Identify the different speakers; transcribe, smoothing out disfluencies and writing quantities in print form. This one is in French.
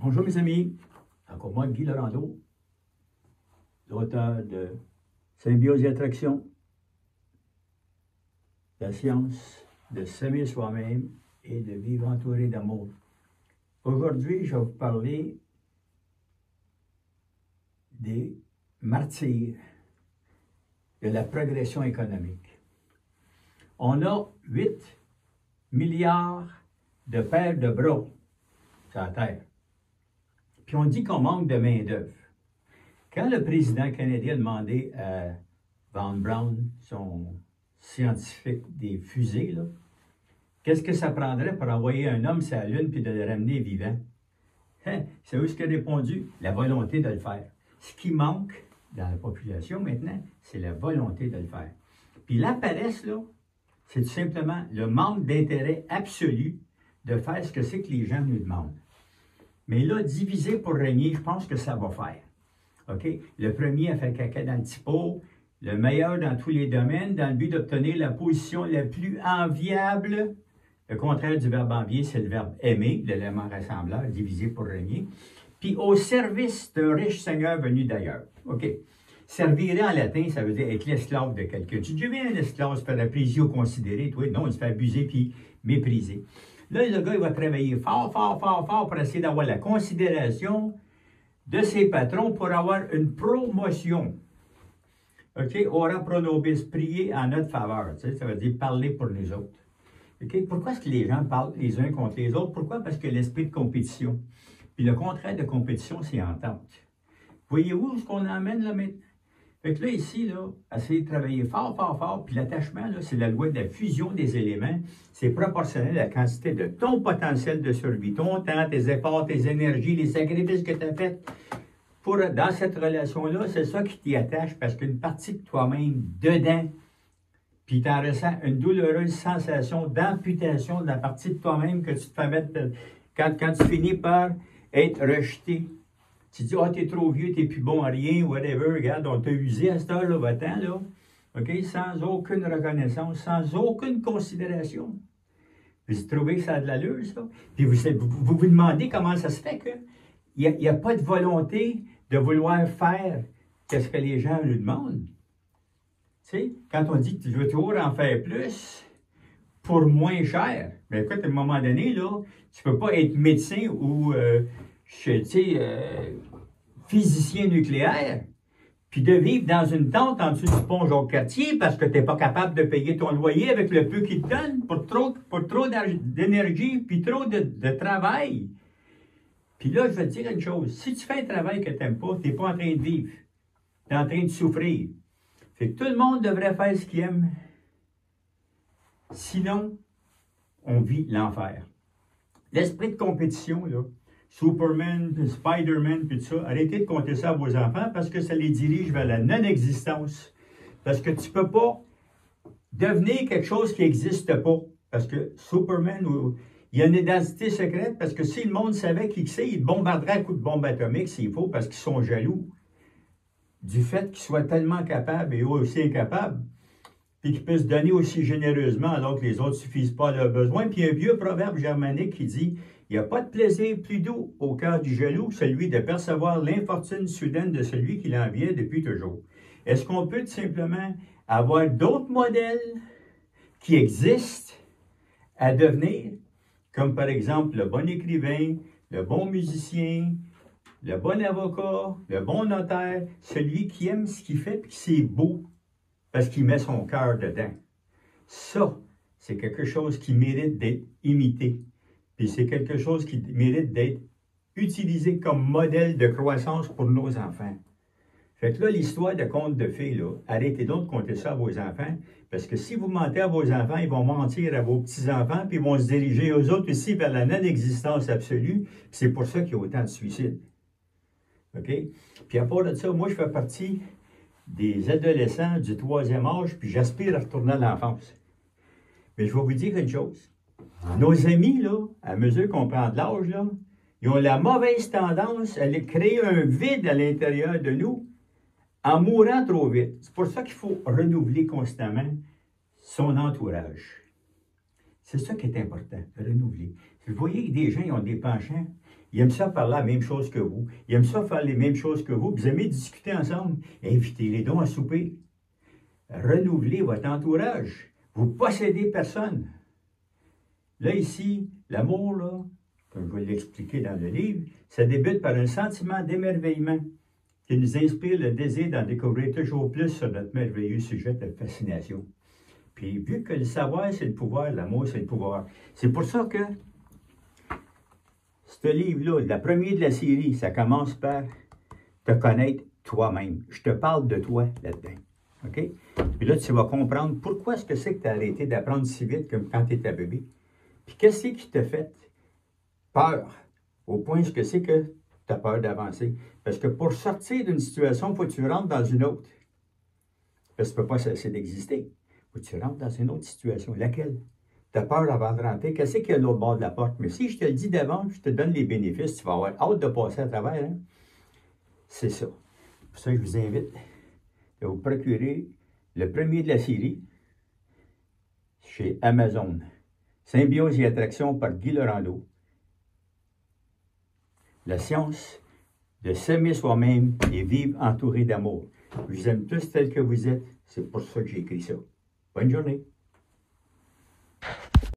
Speaker 1: Bonjour mes amis, encore moi Guy Lorando, l'auteur de Symbiose et Attraction, la science de s'aimer soi-même et de vivre entouré d'amour. Aujourd'hui, je vais vous parler des martyrs de la progression économique. On a 8 milliards de paires de bras sur la Terre. Puis on dit qu'on manque de main-d'œuvre. Quand le président canadien a demandé à Von Braun, son scientifique des fusées, qu'est-ce que ça prendrait pour envoyer un homme sur la Lune puis de le ramener vivant? C'est eux ce qu'il a répondu? La volonté de le faire. Ce qui manque dans la population maintenant, c'est la volonté de le faire. Puis la paresse, là, c'est tout simplement le manque d'intérêt absolu de faire ce que c'est que les gens nous demandent. Mais là, diviser pour régner, je pense que ça va faire. OK? Le premier a fait caca dans le petit pot, le meilleur dans tous les domaines, dans le but d'obtenir la position la plus enviable. Le contraire du verbe envier, c'est le verbe aimer, l'élément rassembleur, diviser pour régner. Puis au service d'un riche seigneur venu d'ailleurs. OK? Servir en latin, ça veut dire être l'esclave de quelqu'un. Tu deviens un esclave, se faire apprécier ou considérer, toi? Non, il se fait abuser puis mépriser. Là, le gars, il va travailler fort pour essayer d'avoir la considération de ses patrons pour avoir une promotion. OK? Ora pro nobis, prier en notre faveur. Tu sais, ça veut dire parler pour nous autres. OK? Pourquoi est-ce que les gens parlent les uns contre les autres? Pourquoi? Parce que l'esprit de compétition. Puis le contraire de compétition, c'est entente. Voyez-vous ce qu'on emmène là maintenant? Fait que là, ici, là, essayer de travailler fort, puis l'attachement, là, c'est la loi de la fusion des éléments. C'est proportionnel à la quantité de ton potentiel de survie, ton temps, tes efforts, tes énergies, les sacrifices que tu as faits. Dans cette relation-là, c'est ça qui t'y attache, parce qu'une partie de toi-même, dedans, puis tu en ressens une douloureuse sensation d'amputation de la partie de toi-même que tu te fais mettre, quand tu finis par être rejeté. Tu dis, ah, t'es trop vieux, t'es plus bon à rien, whatever, regarde, on t'a usé à cette heure-là, va-t'en, là. OK? Sans aucune reconnaissance, sans aucune considération. Vous trouvez que ça a de l'allure, ça? Puis vous demandez comment ça se fait qu'il n'y a pas de volonté de vouloir faire ce que les gens nous demandent. Tu sais, quand on dit que tu veux toujours en faire plus pour moins cher, bien écoute, à un moment donné, là, tu ne peux pas être médecin ou physicien nucléaire, puis de vivre dans une tente en dessous du pont Jacques-Cartier parce que tu n'es pas capable de payer ton loyer avec le peu qu'ils te donnent pour trop d'énergie puis trop de travail. Puis là, je vais te dire une chose. Si tu fais un travail que tu n'aimes pas, tu n'es pas en train de vivre. Tu es en train de souffrir. Fait que tout le monde devrait faire ce qu'il aime. Sinon, on vit l'enfer. L'esprit de compétition, là, Superman, Spider-Man, puis tout ça, arrêtez de compter ça à vos enfants parce que ça les dirige vers la non-existence. Parce que tu ne peux pas devenir quelque chose qui n'existe pas. Parce que Superman, il a une identité secrète, parce que si le monde savait qui c'est, il bombarderait à coups de bombe atomique s'il faut, parce qu'ils sont jaloux du fait qu'ils soient tellement capables et eux aussi incapables, puis qu'ils puissent donner aussi généreusement alors que les autres ne suffisent pas à leurs besoins. Puis il y a un vieux proverbe germanique qui dit « Il n'y a pas de plaisir plus doux au cœur du jaloux que celui de percevoir l'infortune soudaine de celui qui l'enviait depuis toujours. » Est-ce qu'on peut tout simplement avoir d'autres modèles qui existent à devenir, comme par exemple le bon écrivain, le bon musicien, le bon avocat, le bon notaire, celui qui aime ce qu'il fait et qui c'est beau parce qu'il met son cœur dedans. Ça, c'est quelque chose qui mérite d'être imité. Puis c'est quelque chose qui mérite d'être utilisé comme modèle de croissance pour nos enfants. Fait que là, l'histoire de contes de fées, là, arrêtez donc de compter ça à vos enfants, parce que si vous mentez à vos enfants, ils vont mentir à vos petits-enfants, puis ils vont se diriger aux autres aussi vers la non-existence absolue. C'est pour ça qu'il y a autant de suicides. OK? Puis à part de ça, moi, je fais partie des adolescents du 3e âge, puis j'aspire à retourner à l'enfance. Mais je vais vous dire une chose. Nos amis, là, à mesure qu'on prend de l'âge, là, ils ont la mauvaise tendance à créer un vide à l'intérieur de nous en mourant trop vite. C'est pour ça qu'il faut renouveler constamment son entourage. C'est ça qui est important, renouveler. Vous voyez que des gens, ils ont des penchants. Il aime ça parler la même chose que vous. Il aime ça faire les mêmes choses que vous. Vous aimez discuter ensemble. Invitez-les donc à souper. Renouvelez votre entourage. Vous possédez personne. Là, ici, l'amour, là, comme je vais l'expliquer dans le livre, ça débute par un sentiment d'émerveillement qui nous inspire le désir d'en découvrir toujours plus sur notre merveilleux sujet de fascination. Puis, vu que le savoir, c'est le pouvoir, l'amour, c'est le pouvoir. C'est pour ça que ce livre-là, la première de la série, ça commence par te connaître toi-même. Je te parle de toi là-dedans. OK? Puis là, tu vas comprendre pourquoi est-ce que c'est que tu as arrêté d'apprendre si vite comme quand tu étais bébé. Puis qu'est-ce qui t'a fait peur au point que c'est que tu as peur d'avancer. Parce que pour sortir d'une situation, il faut que tu rentres dans une autre. Parce que tu ne peux pas cesser d'exister. Il faut que tu rentres dans une autre situation. Laquelle? Tu as peur avant de rentrer. Qu'est-ce qu'il y a à l'autre bord de la porte? Mais si je te le dis d'avant, je te donne les bénéfices, tu vas avoir hâte de passer à travers. Hein? C'est ça. Pour ça, je vous invite à vous procurer le premier de la série chez Amazon. Symbiose et attraction par Guy Lorando. La science de s'aimer soi-même et vivre entouré d'amour. Je vous aime tous tels que vous êtes. C'est pour ça que j'ai écrit ça. Bonne journée.